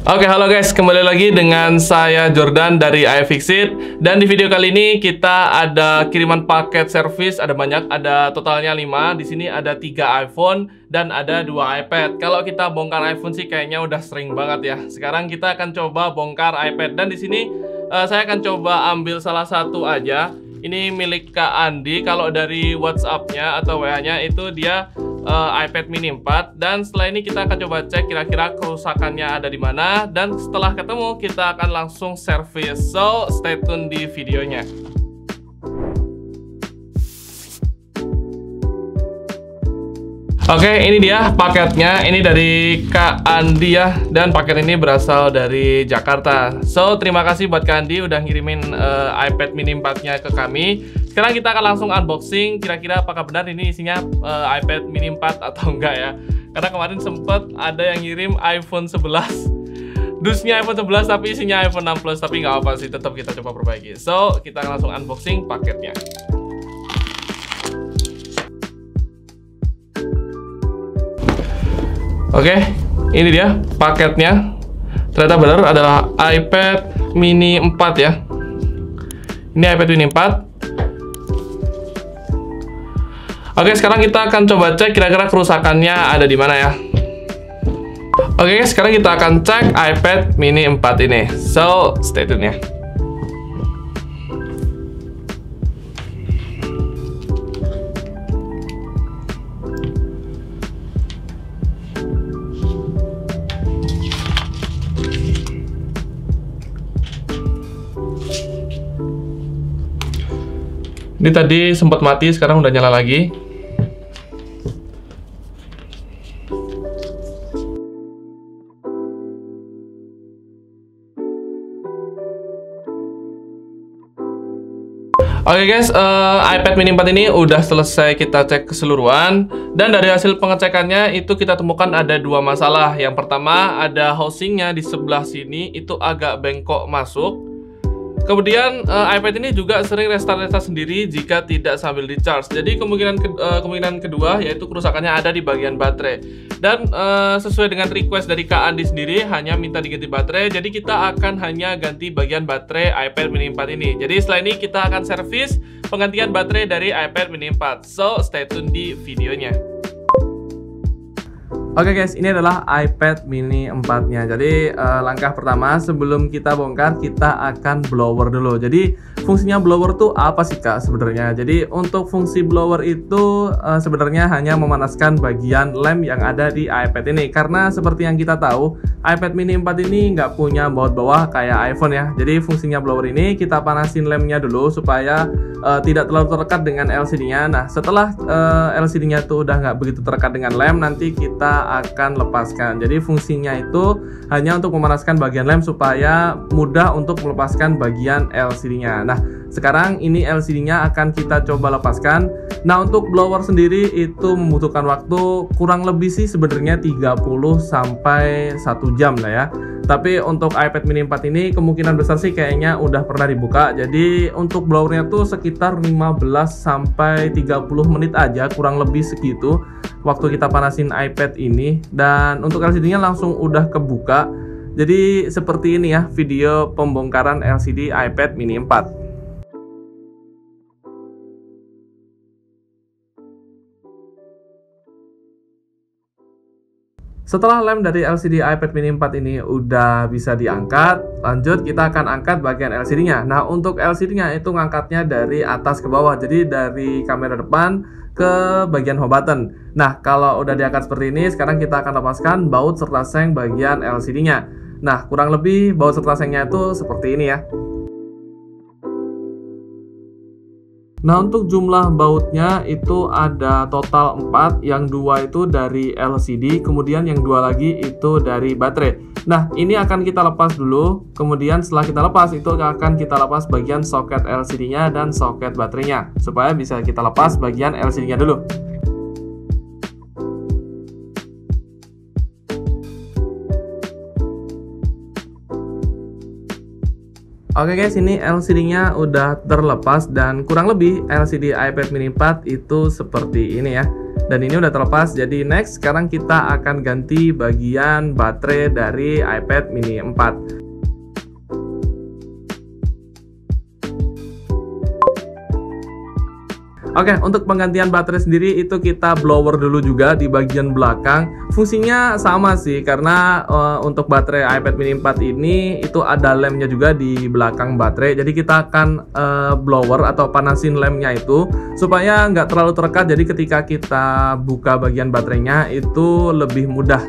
Oke, halo guys, kembali lagi dengan saya Jordan dari iFixit. Dan di video kali ini kita ada kiriman paket servis, ada banyak, ada totalnya 5. Di sini ada 3 iPhone dan ada 2 iPad. Kalau kita bongkar iPhone sih kayaknya udah sering banget ya. Sekarang kita akan coba bongkar iPad, dan di sini saya akan coba ambil salah satu aja. Ini milik Kak Andi. Kalau dari WhatsApp-nya atau WA-nya itu dia iPad mini 4, dan setelah ini kita akan coba cek kira-kira kerusakannya ada di mana, dan setelah ketemu kita akan langsung servis. So stay tune di videonya. Oke, ini dia paketnya. Ini dari Kak Andi ya, dan paket ini berasal dari Jakarta. So terima kasih buat Kak Andi udah ngirimin iPad mini 4-nya ke kami. Sekarang kita akan langsung unboxing, kira-kira apakah benar ini isinya iPad mini 4 atau enggak ya. Karena kemarin sempet ada yang ngirim iPhone 11, dusnya iPhone 11 tapi isinya iPhone 6 Plus. Tapi nggak apa sih, tetap kita coba perbaiki. So kita akan langsung unboxing paketnya. Oke, ini dia paketnya. Ternyata benar adalah iPad mini 4 ya. Ini iPad mini 4. Oke, sekarang kita akan coba cek kira-kira kerusakannya ada di mana ya. Oke, sekarang kita akan cek iPad mini 4 ini. So, stay tune ya. Ini tadi sempat mati, sekarang udah nyala lagi. Oke guys, iPad mini 4 ini udah selesai kita cek keseluruhan, dan dari hasil pengecekannya itu kita temukan ada 2 masalah. Yang pertama, ada housingnya di sebelah sini itu agak bengkok masuk. Kemudian iPad ini juga sering restart sendiri jika tidak sambil di charge. Jadi kemungkinan kedua yaitu kerusakannya ada di bagian baterai. Dan sesuai dengan request dari Kak Andi sendiri, hanya minta diganti baterai. Jadi kita akan hanya ganti bagian baterai iPad mini 4 ini. Jadi setelah ini kita akan servis penggantian baterai dari iPad mini 4. So stay tune di videonya. Oke guys, ini adalah iPad mini 4-nya. Jadi langkah pertama sebelum kita bongkar, kita akan blower dulu. Jadi fungsinya blower tuh apa sih Kak sebenarnya? Jadi untuk fungsi blower itu sebenarnya hanya memanaskan bagian lem yang ada di iPad ini. Karena seperti yang kita tahu, iPad mini 4 ini nggak punya baut bawah kayak iPhone ya. Jadi fungsinya blower ini kita panasin lemnya dulu supaya tidak terlalu terdekat dengan LCD-nya. Nah setelah LCD-nya tuh udah nggak begitu terdekat dengan lem, nanti kita akan lepaskan. Jadi fungsinya itu hanya untuk memanaskan bagian lem supaya mudah untuk melepaskan bagian LCD-nya. Nah sekarang ini LCD-nya akan kita coba lepaskan. Nah untuk blower sendiri itu membutuhkan waktu kurang lebih sih sebenarnya 30 sampai 1 jam lah ya. Tapi untuk iPad mini 4 ini kemungkinan besar sih kayaknya udah pernah dibuka. Jadi untuk blowernya tuh sekitar 15 sampai 30 menit aja, kurang lebih segitu waktu kita panasin iPad ini. Dan untuk LCD-nya langsung udah kebuka. Jadi seperti ini ya video pembongkaran LCD iPad mini 4. Setelah lem dari LCD iPad mini 4 ini udah bisa diangkat, lanjut kita akan angkat bagian LCD-nya. Nah untuk LCD-nya itu ngangkatnya dari atas ke bawah, jadi dari kamera depan ke bagian home button. Nah kalau udah diangkat seperti ini, sekarang kita akan lepaskan baut serta seng bagian LCD-nya. Nah kurang lebih baut serta sengnya itu seperti ini ya. Nah untuk jumlah bautnya itu ada total 4, yang 2 itu dari LCD, kemudian yang 2 lagi itu dari baterai. Nah ini akan kita lepas dulu, kemudian setelah kita lepas itu akan kita lepas bagian soket LCD-nya dan soket baterainya, supaya bisa kita lepas bagian LCD-nya dulu. Oke guys, ini LCD-nya udah terlepas dan kurang lebih LCD iPad mini 4 itu seperti ini ya. dan ini udah terlepas. Jadi next, sekarang kita akan ganti bagian baterai dari iPad mini 4. Oke, untuk penggantian baterai sendiri itu kita blower dulu juga di bagian belakang. Fungsinya sama sih, karena untuk baterai iPad mini 4 ini itu ada lemnya juga di belakang baterai. Jadi kita akan blower atau panasin lemnya itu supaya nggak terlalu terdekat. Jadi ketika kita buka bagian baterainya itu lebih mudah.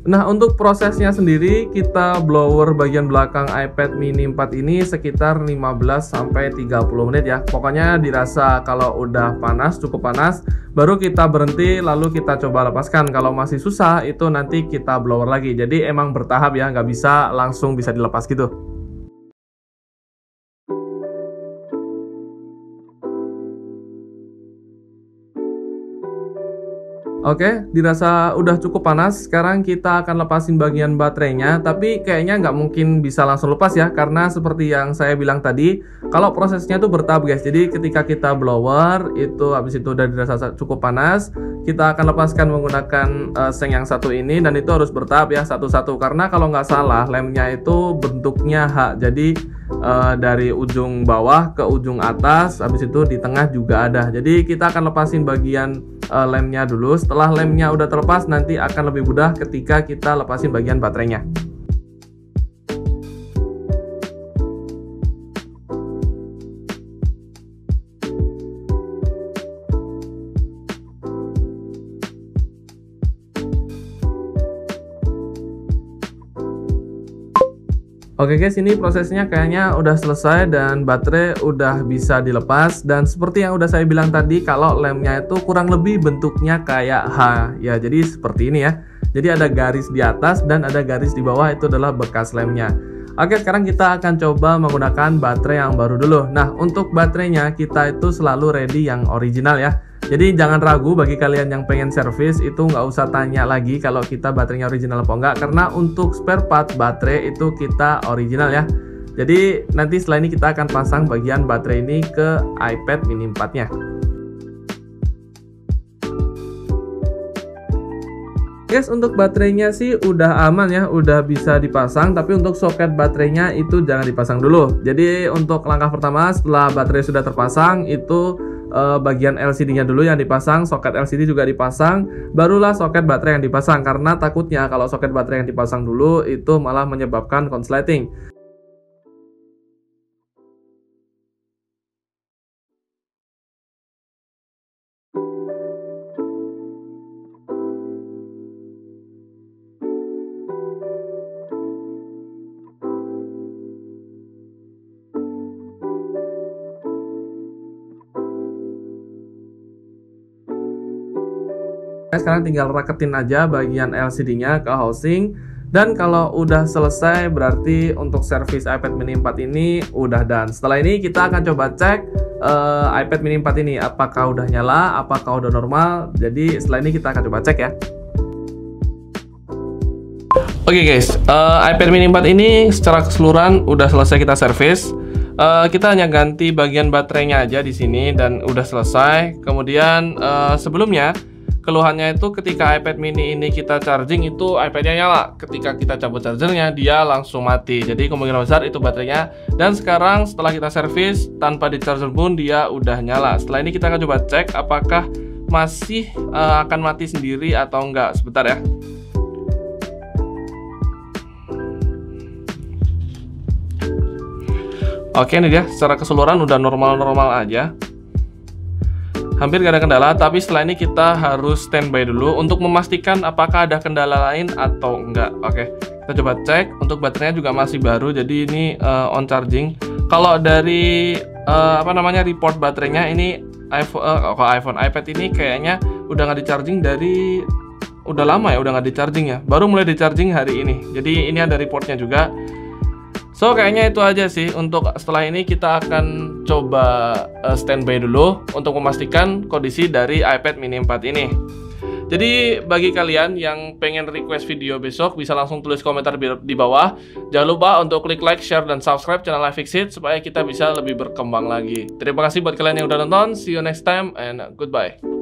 Nah, untuk prosesnya sendiri kita blower bagian belakang iPad mini 4 ini sekitar 15-30 menit ya. Pokoknya dirasa kalau udah panas, cukup panas, baru kita berhenti lalu kita coba lepaskan. Kalau masih susah itu nanti kita blower lagi. Jadi emang bertahap ya, nggak bisa langsung bisa dilepas gitu. Oke, dirasa udah cukup panas. Sekarang kita akan lepasin bagian baterainya. Tapi kayaknya nggak mungkin bisa langsung lepas ya, karena seperti yang saya bilang tadi, kalau prosesnya tuh bertahap guys. Jadi ketika kita blower, itu habis itu udah dirasa cukup panas, kita akan lepaskan menggunakan seng yang satu ini, dan itu harus bertahap ya, satu-satu. Karena kalau nggak salah, lemnya itu bentuknya H. Jadi dari ujung bawah ke ujung atas, habis itu di tengah juga ada. Jadi kita akan lepasin bagian lemnya dulu. Setelah lemnya udah terlepas, nanti akan lebih mudah ketika kita lepasin bagian baterainya. Oke guys, ini prosesnya kayaknya udah selesai dan baterai udah bisa dilepas. Dan seperti yang udah saya bilang tadi, kalau lemnya itu kurang lebih bentuknya kayak H ya, jadi seperti ini ya. Jadi ada garis di atas dan ada garis di bawah, itu adalah bekas lemnya. Oke, sekarang kita akan coba menggunakan baterai yang baru dulu. Nah, untuk baterainya kita itu selalu ready yang original ya. Jadi jangan ragu bagi kalian yang pengen servis, itu nggak usah tanya lagi kalau kita baterainya original apa enggak, karena untuk spare part baterai itu kita original ya. Jadi nanti setelah ini kita akan pasang bagian baterai ini ke iPad mini 4 nya. Guys, untuk baterainya sih udah aman ya, udah bisa dipasang. Tapi untuk soket baterainya itu jangan dipasang dulu. Jadi untuk langkah pertama setelah baterai sudah terpasang, itu bagian LCD-nya dulu yang dipasang, soket LCD juga dipasang, barulah soket baterai yang dipasang. Karena takutnya kalau soket baterai yang dipasang dulu itu malah menyebabkan konsleting. Sekarang tinggal raketin aja bagian LCD-nya ke housing. Dan kalau udah selesai, berarti untuk servis iPad mini 4 ini udah done. Setelah ini kita akan coba cek iPad mini 4 ini apakah udah nyala, apakah udah normal. Jadi setelah ini kita akan coba cek ya. Oke guys, iPad mini 4 ini secara keseluruhan udah selesai kita servis. Kita hanya ganti bagian baterainya aja di sini dan udah selesai. Kemudian sebelumnya keluhannya itu ketika iPad mini ini kita charging itu iPad-nya nyala. Ketika kita cabut chargernya dia langsung mati. Jadi kemungkinan besar itu baterainya. Dan sekarang setelah kita servis tanpa di charger pun dia udah nyala. Setelah ini kita akan coba cek apakah masih akan mati sendiri atau enggak. Sebentar ya. Oke, ini dia secara keseluruhan udah normal-normal aja. Hampir gak ada kendala, tapi setelah ini kita harus standby dulu untuk memastikan apakah ada kendala lain atau enggak. Oke, kita coba cek. Untuk baterainya juga masih baru, jadi ini on charging. Kalau dari report baterainya ini iPhone iPad ini kayaknya udah nggak di charging dari udah lama ya, udah nggak di charging ya. Baru mulai di charging hari ini. Jadi ini ada reportnya juga. So kayaknya itu aja sih. Untuk setelah ini kita akan coba standby dulu untuk memastikan kondisi dari iPad mini 4 ini. Jadi bagi kalian yang pengen request video besok bisa langsung tulis komentar di bawah. Jangan lupa untuk klik like, share, dan subscribe channel iFixit supaya kita bisa lebih berkembang lagi. Terima kasih buat kalian yang udah nonton. See you next time and goodbye.